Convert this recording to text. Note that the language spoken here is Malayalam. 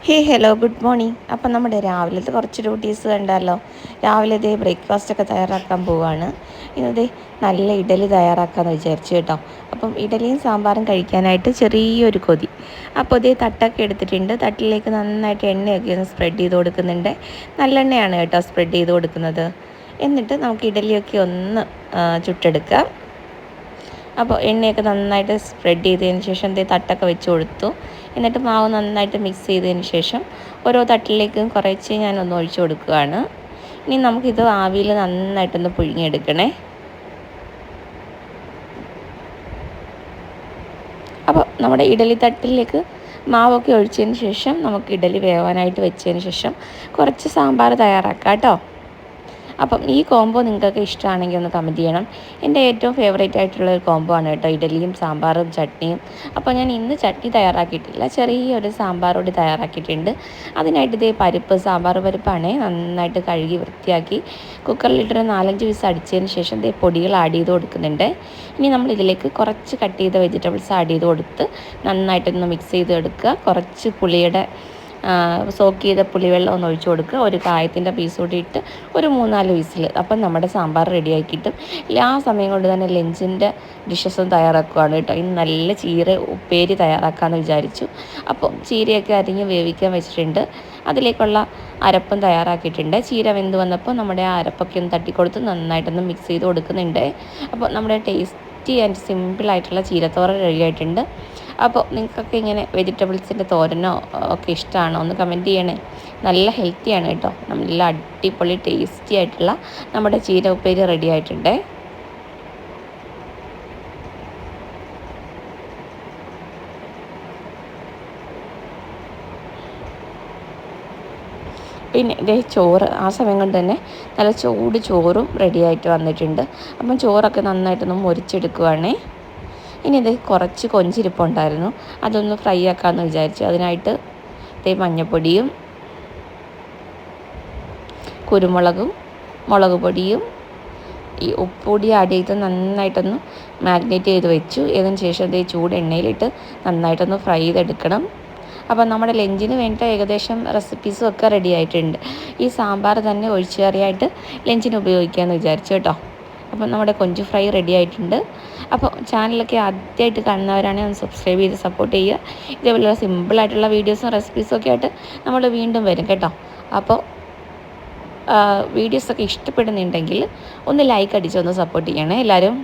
Hello good morning. അപ്പം നമ്മുടെ രാവിലത്തെ കുറച്ച് ഡ്യൂട്ടീസ് കണ്ടല്ലോ. രാവിലെ ഇതേ ബ്രേക്ക്ഫാസ്റ്റൊക്കെ തയ്യാറാക്കാൻ പോവുകയാണ്. ഇന്നതേ നല്ല ഇഡലി തയ്യാറാക്കാമെന്ന് വിചാരിച്ചു കേട്ടോ. അപ്പം ഇഡലിയും സാമ്പാറും കഴിക്കാനായിട്ട് ചെറിയൊരു കൊതി. അപ്പോൾ ഇതേ തട്ടൊക്കെ എടുത്തിട്ടുണ്ട്. തട്ടിലേക്ക് നന്നായിട്ട് എണ്ണയൊക്കെ ഒന്ന് സ്പ്രെഡ് ചെയ്ത് കൊടുക്കുന്നുണ്ട്. നല്ലെണ്ണയാണ് കേട്ടോ സ്പ്രെഡ് ചെയ്ത് കൊടുക്കുന്നത്. എന്നിട്ട് നമുക്ക് ഇഡലിയൊക്കെ ഒന്ന് ചുട്ടെടുക്കാം. അപ്പോൾ എണ്ണയൊക്കെ നന്നായിട്ട് സ്പ്രെഡ് ചെയ്തതിന് ശേഷം തട്ടൊക്കെ വെച്ച് കൊടുത്തു. എന്നിട്ട് മാവ് നന്നായിട്ട് മിക്സ് ചെയ്തതിന് ശേഷം ഓരോ തട്ടിലേക്കും കുറച്ച് ഞാനൊന്ന് ഒഴിച്ചു കൊടുക്കുകയാണ്. ഇനി നമുക്കിത് ആവിയിൽ നന്നായിട്ടൊന്ന് പുഴുങ്ങിയെടുക്കണേ. അപ്പോൾ നമ്മുടെ ഇഡലി തട്ടിലേക്ക് മാവൊക്കെ ഒഴിച്ചതിന് ശേഷം നമുക്ക് ഇഡലി വേവാനായിട്ട് വെച്ചതിന് ശേഷം കുറച്ച് സാമ്പാർ തയ്യാറാക്കാം കേട്ടോ. അപ്പം ഈ കോംബോ നിങ്ങൾക്ക് ഇഷ്ടമാണെങ്കിൽ ഒന്ന് കമൻറ്റ് ചെയ്യണം. എൻ്റെ ഏറ്റവും ഫേവറേറ്റ് ആയിട്ടുള്ളൊരു കോംബോ ആണ് കേട്ടോ ഇഡലിയും സാമ്പാറും ചട്നിയും. അപ്പോൾ ഞാൻ ഇന്ന് ചട്നി തയ്യാറാക്കിയിട്ടില്ല, ചെറിയൊരു സാമ്പാർ പൊടി തയ്യാറാക്കിയിട്ടുണ്ട്. അതിനായിട്ട് ഇതേ സാമ്പാർ പരിപ്പാണ് നന്നായിട്ട് കഴുകി വൃത്തിയാക്കി കുക്കറിലിട്ടൊരു 4-5 വിസിൽ അടിച്ചതിന് ശേഷം പൊടികൾ ആഡ് ചെയ്ത് കൊടുക്കുന്നുണ്ട്. ഇനി നമ്മൾ ഇതിലേക്ക് കുറച്ച് കട്ട് ചെയ്ത വെജിറ്റബിൾസ് ആഡ് ചെയ്ത് കൊടുത്ത് നന്നായിട്ടൊന്ന് മിക്സ് ചെയ്ത് എടുക്കുക. കുറച്ച് പുളിയുടെ സോക്ക് ചെയ്ത പുളിവെള്ളം ഒന്ന് ഒഴിച്ച് കൊടുക്കുക. ഒരു കായത്തിൻ്റെ പീസ് കൂടി ഇട്ട് ഒരു 3-4 വിസിൽ. അപ്പം നമ്മുടെ സാമ്പാർ റെഡിയാക്കി കിട്ടും. ആ സമയം കൊണ്ട് തന്നെ ലഞ്ചിൻ്റെ ഡിഷസും തയ്യാറാക്കുകയാണ് കേട്ടോ. ഇന്ന് നല്ല ചീര ഉപ്പേരി തയ്യാറാക്കാമെന്ന് വിചാരിച്ചു. അപ്പോൾ ചീരയൊക്കെ അരിഞ്ഞ് വേവിക്കാൻ വെച്ചിട്ടുണ്ട്. അതിലേക്കുള്ള അരപ്പും തയ്യാറാക്കിയിട്ടുണ്ട്. ചീര വെന്ത് വന്നപ്പോൾ നമ്മുടെ ആ അരപ്പൊക്കെ ഒന്ന് തട്ടിക്കൊടുത്ത് നന്നായിട്ടൊന്ന് മിക്സ് ചെയ്ത് കൊടുക്കുന്നുണ്ട്. അപ്പോൾ നമ്മുടെ ടേസ്റ്റി ആൻഡ് സിമ്പിളായിട്ടുള്ള ചീരത്തോരൻ റെഡി ആയിട്ടുണ്ട്. അപ്പോൾ നിങ്ങൾക്കൊക്കെ ഇങ്ങനെ വെജിറ്റബിൾസിൻ്റെ തോരനോ ഒക്കെ ഇഷ്ടമാണോ ഒന്ന് കമൻറ്റ് ചെയ്യണേ. നല്ല ഹെൽത്തിയാണ് കേട്ടോ. നല്ല അടിപൊളി ടേസ്റ്റി ആയിട്ടുള്ള നമ്മുടെ ചീര ഉപ്പേരി റെഡി ആയിട്ടുണ്ട്. പിന്നെ ഇതേ ചോറ് ആ സമയം കൊണ്ട് തന്നെ നല്ല ചൂട് ചോറും റെഡിയായിട്ട് വന്നിട്ടുണ്ട്. അപ്പം ചോറൊക്കെ നന്നായിട്ടൊന്ന് മുരിച്ചെടുക്കുവാണേ. ഇനി ഇത് കുറച്ച് കൊഞ്ചിരിപ്പുണ്ടായിരുന്നു, അതൊന്ന് ഫ്രൈ ആക്കാമെന്ന് വിചാരിച്ചു. അതിനായിട്ട് മഞ്ഞൾപ്പൊടിയും കുരുമുളകും മുളക് പൊടിയും ഈ ഉപ്പുപൊടി ആഡ് ചെയ്ത് നന്നായിട്ടൊന്ന് മാഗ്നേറ്റ് ചെയ്ത് വെച്ചു. ഇതിന് ശേഷം ചൂട് എണ്ണയിലിട്ട് നന്നായിട്ടൊന്ന് ഫ്രൈ ചെയ്തെടുക്കണം. അപ്പോൾ നമ്മുടെ ലഞ്ചിന് വേണ്ടിയിട്ട് ഏകദേശം റെസിപ്പീസും ഒക്കെ റെഡി ആയിട്ടുണ്ട്. ഈ സാമ്പാർ തന്നെ ഒഴിച്ചുകറിയായിട്ട് ലഞ്ചിന് ഉപയോഗിക്കാമെന്ന് വിചാരിച്ചു കേട്ടോ. അപ്പോൾ നമ്മുടെ കൊഞ്ച് ഫ്രൈ റെഡി ആയിട്ടുണ്ട്. അപ്പോൾ ചാനലൊക്കെ ആദ്യമായിട്ട് കാണുന്നവരാണെങ്കിൽ ഒന്ന് സബ്സ്ക്രൈബ് ചെയ്ത് സപ്പോർട്ട് ചെയ്യുക. ഇതേപോലെയുള്ള സിമ്പിളായിട്ടുള്ള വീഡിയോസും റെസിപ്പീസും ഒക്കെ ആയിട്ട് നമ്മൾ വീണ്ടും വരും കേട്ടോ. അപ്പോൾ വീഡിയോസൊക്കെ ഇഷ്ടപ്പെടുന്നുണ്ടെങ്കിൽ ഒന്ന് ലൈക്ക് അടിച്ചൊന്ന് സപ്പോർട്ട് ചെയ്യണേ എല്ലാവരും.